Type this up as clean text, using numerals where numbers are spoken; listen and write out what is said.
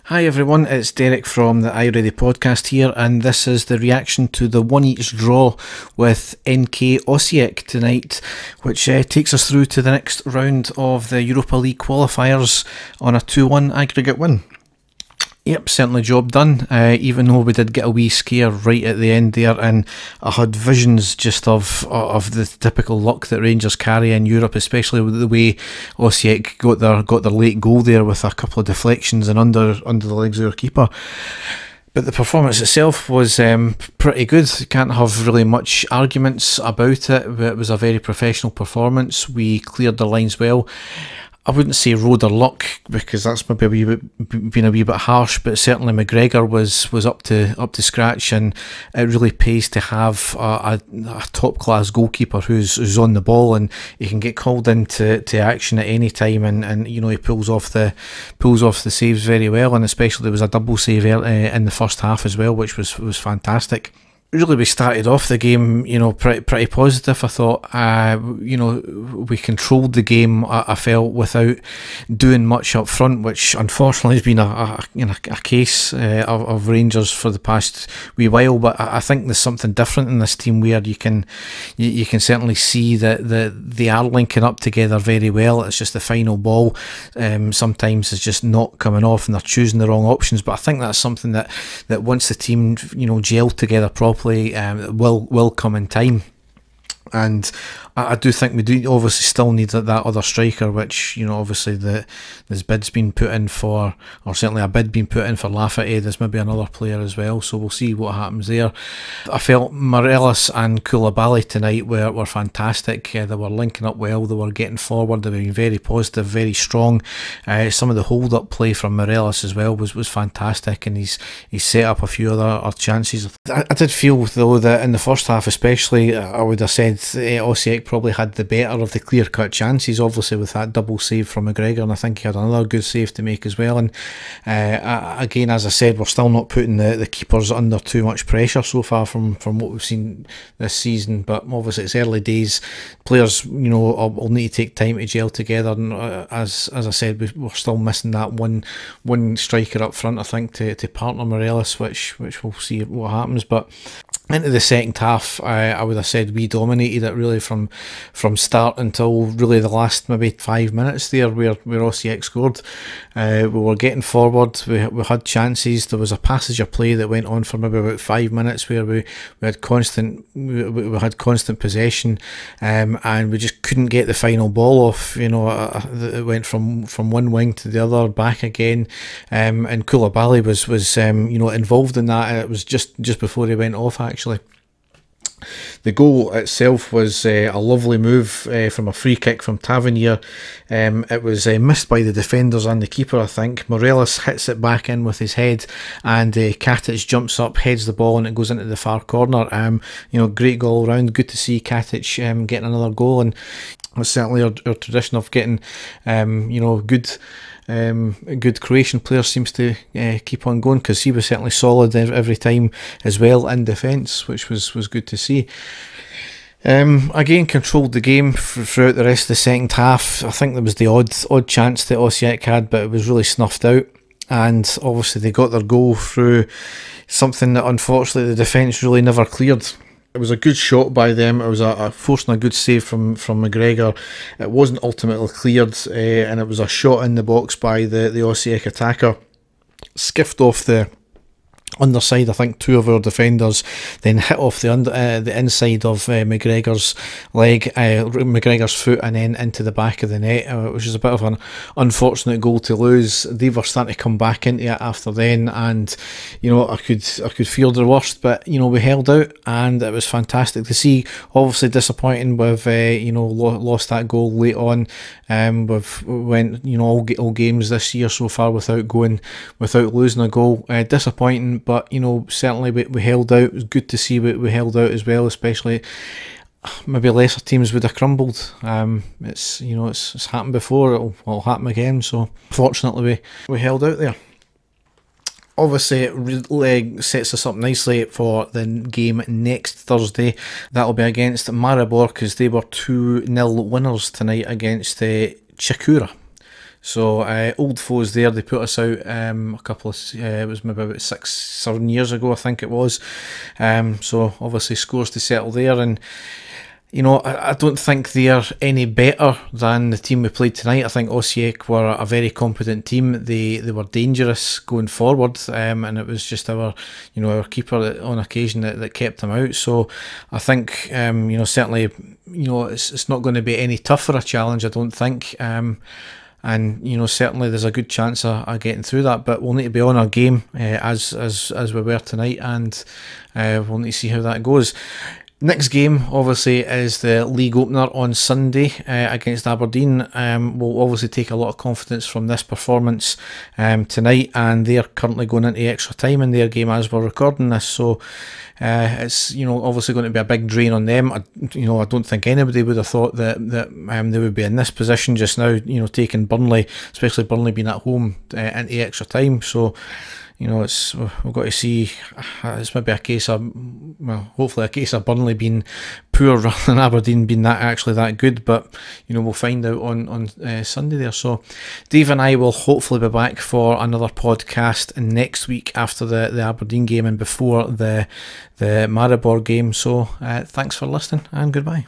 Hi everyone, it's Derek from the iReady podcast here, and this is the reaction to the 1-1 draw with NK Osijek tonight, which takes us through to the next round of the Europa League qualifiers on a 2-1 aggregate win. Yep, certainly job done, even though we did get a wee scare right at the end there, and I had visions just of the typical luck that Rangers carry in Europe, especially with the way Osijek got their late goal there with a couple of deflections and under the legs of their keeper. But the performance itself was pretty good. Can't have really much arguments about it. It was a very professional performance. We cleared the lines well. I wouldn't say road or luck, because that's maybe been a wee bit harsh, but certainly McGregor was up to scratch, and it really pays to have a top class goalkeeper who's on the ball, and he can get called into action at any time, and you know, he pulls off the saves very well, and especially there was a double save in the first half as well, which was fantastic. Really, we started off the game, you know, pretty positive. I thought, you know, we controlled the game. I felt, without doing much up front, which unfortunately has been a case of Rangers for the past wee while. But I think there's something different in this team where you can certainly see that they are linking up together very well. It's just the final ball sometimes is just not coming off, and they're choosing the wrong options. But I think that's something that once the team, you know, gel together properly, will come in time. And I do think we do obviously still need that other striker, which, you know, obviously there's bids been put in for, or certainly a bid being put in for Lafayette. There's maybe another player as well, so we'll see what happens there. I felt Morelos and Koulibaly tonight were fantastic. They were linking up well, they were getting forward, they were being very positive, very strong. Some of the hold-up play from Morelos as well was fantastic, and he's set up a few other chances. I did feel though that in the first half especially, I would have said Osijek probably had the better of the clear-cut chances, obviously with that double save from McGregor, and I think he had another good save to make as well. And again, as I said, we're still not putting the keepers under too much pressure so far from what we've seen this season, but obviously it's early days. Players, you know, will need to take time to gel together, and as I said, we're still missing that one striker up front, I think, to partner Morelos, which we'll see what happens. But into the second half, I would have said we dominated it really from start until really the last maybe 5 minutes there, where Osijek scored. We were getting forward, we had chances. There was a passage of play that went on for maybe about 5 minutes where we had constant possession, and we just couldn't get the final ball off. You know, it went from one wing to the other, back again, and Koulibaly was you know, involved in that, and it was just before he went off actually. The goal itself was a lovely move from a free kick from Tavernier. It was missed by the defenders and the keeper, I think. Morelos hits it back in with his head, and Katic jumps up, heads the ball, and it goes into the far corner. You know, great goal all round. Good to see Katic getting another goal, and it's certainly our tradition of getting you know, good Croatian player seems to keep on going, because he was certainly solid every time as well in defence, which was good to see. Again, controlled the game throughout the rest of the second half. I think there was the odd chance that Osijek had, but it was really snuffed out, and obviously they got their goal through something that unfortunately the defence really never cleared. It was a good shot by them. It was a forcing a good save from McGregor. It wasn't ultimately cleared, and it was a shot in the box by the Osijek attacker. Skiffed off the underside, I think, two of our defenders, then hit off the inside of McGregor's leg, McGregor's foot, and then into the back of the net, which is a bit of an unfortunate goal to lose. They were starting to come back into it after then, and you know, I could feel the worst, but you know, we held out, and it was fantastic to see. Obviously disappointing with you know, lost that goal late on. We've went, you know, all games this year so far without losing a goal. Disappointing, but you know, certainly we held out. It was good to see we held out as well, especially maybe lesser teams would have crumbled. It's, you know, it's happened before, it'll happen again, so fortunately we held out there. Obviously, it really sets us up nicely for the game next Thursday. That'll be against Maribor, because they were 2-0 winners tonight against Chikura. So old foes there. They put us out a couple of it was maybe about 6-7 years ago, I think it was. So obviously scores to settle there, and you know, I don't think they're any better than the team we played tonight. I think Osijek were a very competent team. They were dangerous going forward, and it was just our keeper on occasion that kept them out. So I think certainly it's not going to be any tougher a challenge, I don't think. And certainly there's a good chance of getting through that, but we'll need to be on our game as we were tonight, and we'll need to see how that goes. Next game, obviously, is the league opener on Sunday against Aberdeen. We'll obviously take a lot of confidence from this performance tonight, and they're currently going into extra time in their game as we're recording this. So it's obviously going to be a big drain on them. I don't think anybody would have thought that they would be in this position just now. Taking Burnley, especially Burnley being at home into extra time. So. We've got to see. It's maybe a case of, hopefully a case of Burnley being poor rather than Aberdeen being actually that good. But we'll find out on Sunday there. So Dave and I will hopefully be back for another podcast next week after the Aberdeen game and before the Maribor game. So thanks for listening and goodbye.